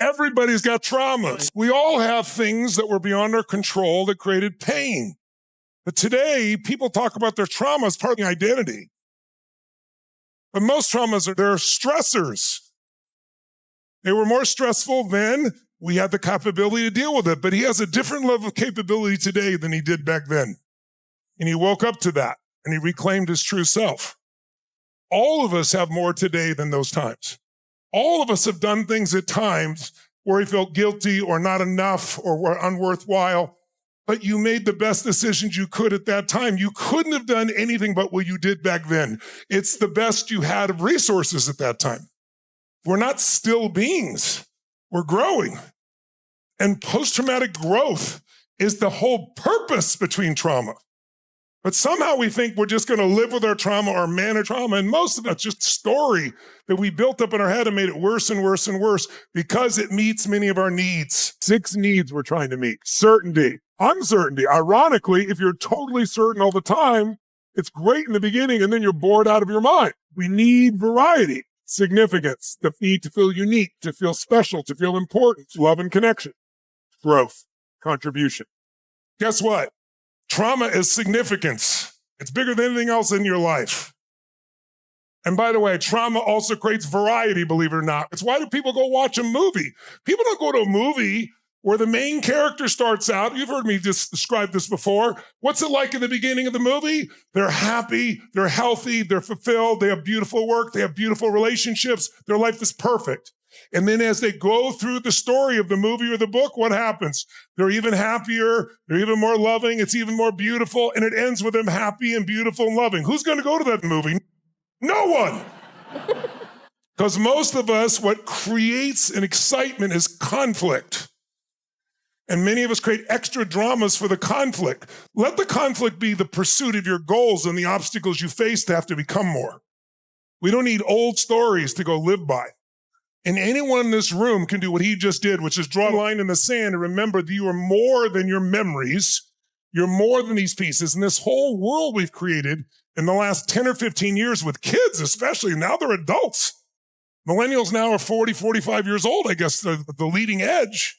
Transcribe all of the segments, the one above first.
Everybody's got traumas. We all have things that were beyond our control that created pain. But today, people talk about their trauma as part of the identity. But most traumas they're stressors. They were more stressful then. We had the capability to deal with it, but he has a different level of capability today than he did back then. And he woke up to that, and he reclaimed his true self. All of us have more today than those times. All of us have done things at times where we felt guilty or not enough or were unworthwhile, but you made the best decisions you could at that time. You couldn't have done anything but what you did back then. It's the best you had of resources at that time. We're not still beings. We're growing. And post-traumatic growth is the whole purpose between trauma. But somehow we think we're just going to live with our trauma or manage trauma. And most of it's just story that we built up in our head and made it worse and worse and worse because it meets many of our needs. 6 needs we're trying to meet. Certainty, uncertainty. Ironically, if you're totally certain all the time, it's great in the beginning and then you're bored out of your mind. We need variety, significance, the need to feel unique, to feel special, to feel important, love and connection, growth, contribution. Guess what? Trauma is significance. It's bigger than anything else in your life. And by the way, trauma also creates variety, believe it or not. It's why do people go watch a movie? People don't go to a movie where the main character starts out. You've heard me just describe this before. What's it like in the beginning of the movie? They're happy, they're healthy, they're fulfilled, they have beautiful work, they have beautiful relationships, their life is perfect. And then as they go through the story of the movie or the book, what happens? They're even happier, they're even more loving, it's even more beautiful, and it ends with them happy and beautiful and loving. Who's going to go to that movie? No one! Because most of us, what creates an excitement is conflict. And many of us create extra dramas for the conflict. Let the conflict be the pursuit of your goals and the obstacles you face to have to become more. We don't need old stories to go live by. And anyone in this room can do what he just did, which is draw a line in the sand and remember that you are more than your memories. You're more than these pieces. And this whole world we've created in the last 10 or 15 years with kids, especially, now they're adults. Millennials now are 40, 45 years old, I guess, the leading edge.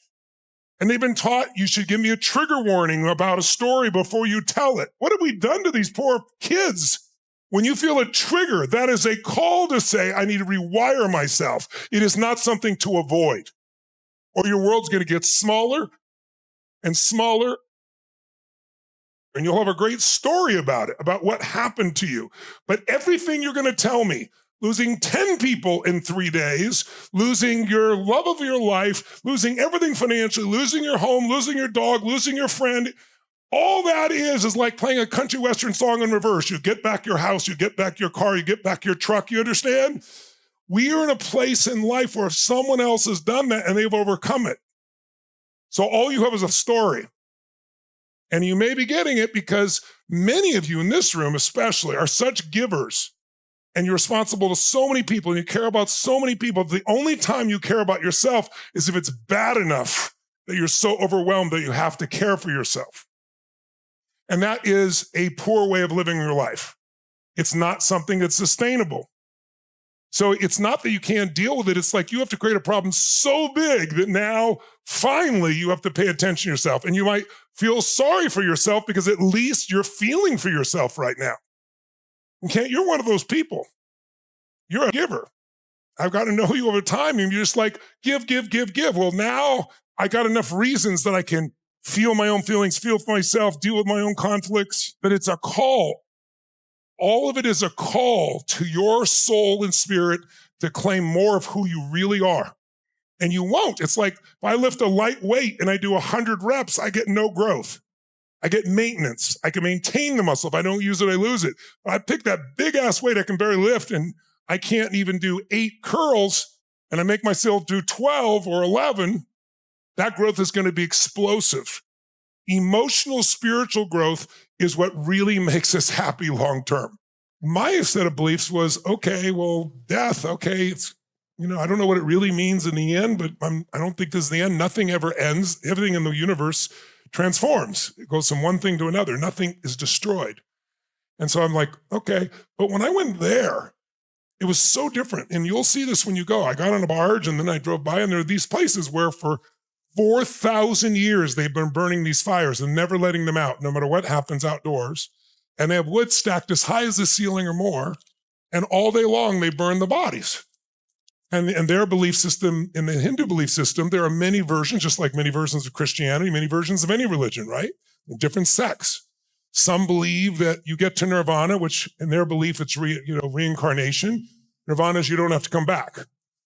And they've been taught you should give me a trigger warning about a story before you tell it. What have we done to these poor kids? When you feel a trigger, that is a call to say, I need to rewire myself. It is not something to avoid. Or your world's going to get smaller and smaller. And you'll have a great story about it, about what happened to you. But everything you're going to tell me, losing 10 people in 3 days, losing your love of your life, losing everything financially, losing your home, losing your dog, losing your friend, all that is like playing a country western song in reverse. You get back your house, you get back your car, you get back your truck, you understand? We are in a place in life where if someone else has done that and they've overcome it. So all you have is a story. And you may be getting it because many of you in this room especially are such givers and you're responsible to so many people and you care about so many people. The only time you care about yourself is if it's bad enough that you're so overwhelmed that you have to care for yourself. And that is a poor way of living your life. It's not something that's sustainable. So it's not that you can't deal with it. It's like you have to create a problem so big that now finally you have to pay attention to yourself. And you might feel sorry for yourself because at least you're feeling for yourself right now. Okay, you're one of those people. You're a giver. I've got to know you over time and you're just like, give. Well, now I got enough reasons that I can feel my own feelings, feel for myself, deal with my own conflicts, but it's a call. All of it is a call to your soul and spirit to claim more of who you really are. And you won't. It's like if I lift a light weight and I do 100 reps, I get no growth. I get maintenance. I can maintain the muscle. If I don't use it, I lose it. If I pick that big ass weight I can barely lift and I can't even do 8 curls and I make myself do 12 or 11, that growth is going to be explosive. Emotional, spiritual growth is what really makes us happy long term. My set of beliefs was, okay, well, death, okay, it's, I don't know what it really means in the end, but I don't think this is the end. Nothing ever ends. Everything in the universe transforms. It goes from one thing to another. Nothing is destroyed. And so I'm like, okay. But when I went there, It was so different. And you'll see this when you go. I got on a barge and then I drove by, and there are these places where for 4,000 years they've been burning these fires and never letting them out, no matter what happens outdoors. And they have wood stacked as high as the ceiling or more, and all day long they burn the bodies. And in their belief system, in the Hindu belief system, there are many versions, just like many versions of Christianity, many versions of any religion, right? Different sects. Some believe that you get to nirvana, which in their belief it's reincarnation. Nirvana is you don't have to come back.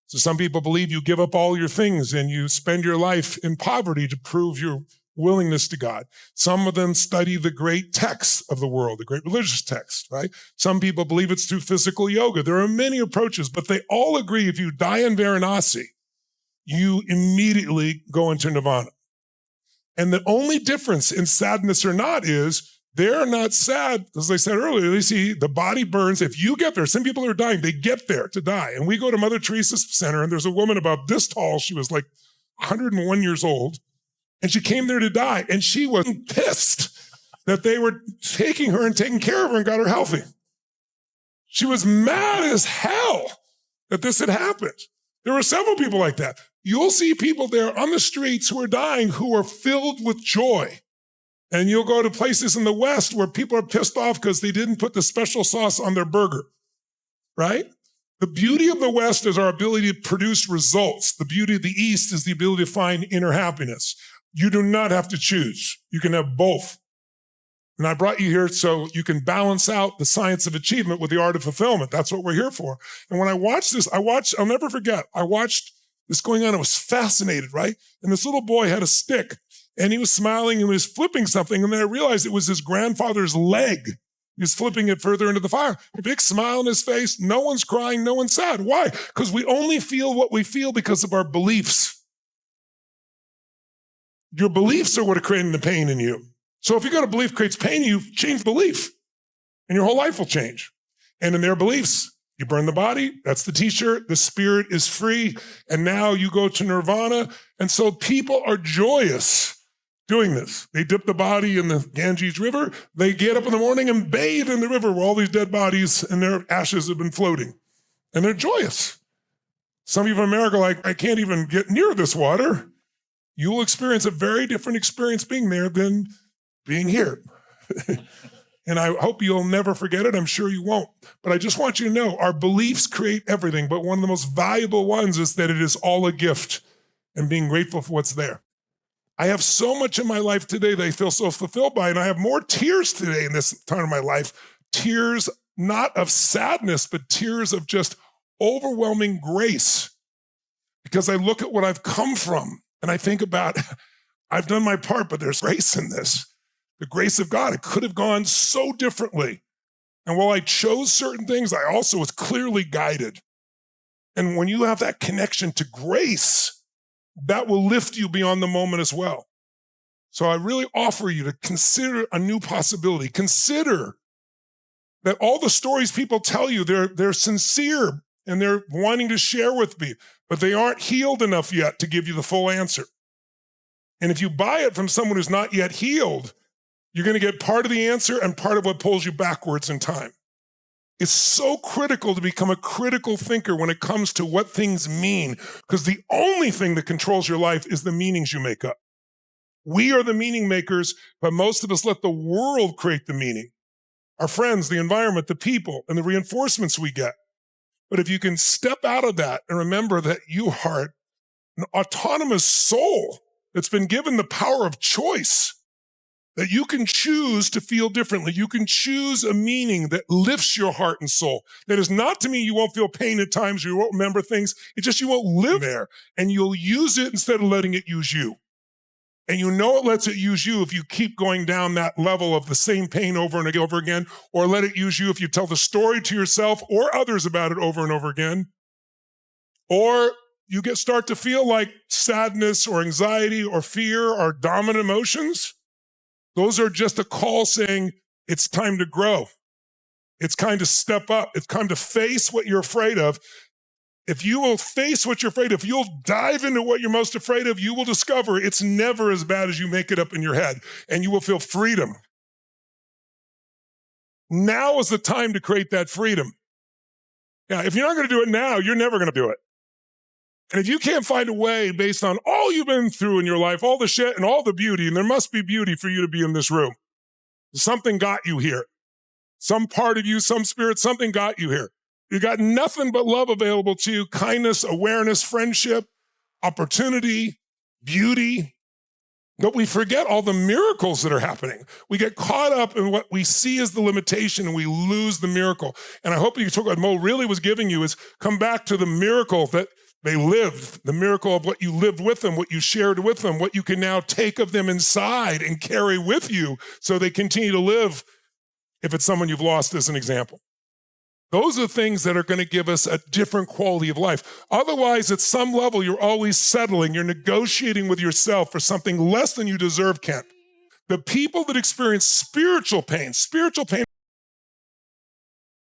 So some people believe you give up all your things and you spend your life in poverty to prove your willingness to God. Some of them study the great texts of the world, the great religious texts, right? Some people believe it's through physical yoga. There are many approaches, but they all agree if you die in Varanasi, you immediately go into nirvana. And the only difference in sadness or not is they're not sad. As I said earlier, they see the body burns. If you get there, some people are dying, they get there to die. And we go to Mother Teresa's center, and there's a woman about this tall. She was like 101 years old. And she came there to die, and she was pissed that they were taking her and taking care of her and got her healthy. She was mad as hell that this had happened. There were several people like that. You'll see people there on the streets who are dying who are filled with joy. And you'll go to places in the West where people are pissed off because they didn't put the special sauce on their burger, right? The beauty of the West is our ability to produce results. The beauty of the East is the ability to find inner happiness. You do not have to choose. You can have both. And I brought you here so you can balance out the science of achievement with the art of fulfillment. That's what we're here for. And when I watched this, I'll never forget, I watched this going on. I was fascinated, right? And this little boy had a stick and he was smiling and he was flipping something. And then I realized it was his grandfather's leg. He was flipping it further into the fire. A big smile on his face. No one's crying. No one's sad. Why? Because we only feel what we feel because of our beliefs. Your beliefs are what are creating the pain in you. So if you got a belief creates pain, you change belief and your whole life will change. And in their beliefs, you burn the body, that's the t-shirt, the spirit is free, and now you go to nirvana. And so people are joyous doing this. They dip the body in the Ganges River, they get up in the morning and bathe in the river where all these dead bodies and their ashes have been floating. And they're joyous. Some people in America are like, I can't even get near this water. You will experience a very different experience being there than being here. And I hope you'll never forget it. I'm sure you won't. But I just want you to know our beliefs create everything. But one of the most valuable ones is that it is all a gift and being grateful for what's there. I have so much in my life today that I feel so fulfilled by. And I have more tears today in this time of my life. Tears not of sadness, but tears of just overwhelming grace. Because I look at what I've come from. And I think about, I've done my part, but there's grace in this. The grace of God. It could have gone so differently. And while I chose certain things, I also was clearly guided. And when you have that connection to grace, that will lift you beyond the moment as well. So I really offer you to consider a new possibility. Consider that all the stories people tell you, they're sincere and they're wanting to share with me, but they aren't healed enough yet to give you the full answer. And if you buy it from someone who's not yet healed, you're going to get part of the answer and part of what pulls you backwards in time. It's so critical to become a critical thinker when it comes to what things mean, because the only thing that controls your life is the meanings you make up. We are the meaning makers, but most of us let the world create the meaning. Our friends, the environment, the people, and the reinforcements we get. But if you can step out of that and remember that you are an autonomous soul that's been given the power of choice, that you can choose to feel differently. You can choose a meaning that lifts your heart and soul. That is not to mean you won't feel pain at times, you won't remember things. It's just you won't live there, and you'll use it instead of letting it use you. And you know it lets it use you if you keep going down that level of the same pain over and over again, or let it use you if you tell the story to yourself or others about it over and over again. Or you start to feel like sadness or anxiety or fear are dominant emotions. Those are just a call saying it's time to grow. It's time to step up. It's time to face what you're afraid of. If you will face what you're afraid of, if you'll dive into what you're most afraid of, you will discover it's never as bad as you make it up in your head, and you will feel freedom. Now is the time to create that freedom. Yeah, if you're not going to do it now, you're never going to do it. And if you can't find a way based on all you've been through in your life, all the shit and all the beauty, and there must be beauty for you to be in this room. Something got you here. Some part of you, some spirit, something got you here. You got nothing but love available to you, kindness, awareness, friendship, opportunity, beauty. But we forget all the miracles that are happening. We get caught up in what we see as the limitation and we lose the miracle. And I hope you took what Mo really was giving you is come back to the miracle that they lived, the miracle of what you lived with them, what you shared with them, what you can now take of them inside and carry with you so they continue to live if it's someone you've lost as an example. Those are things that are going to give us a different quality of life. Otherwise, at some level, you're always settling. You're negotiating with yourself for something less than you deserve, Kent. The people that experience spiritual pain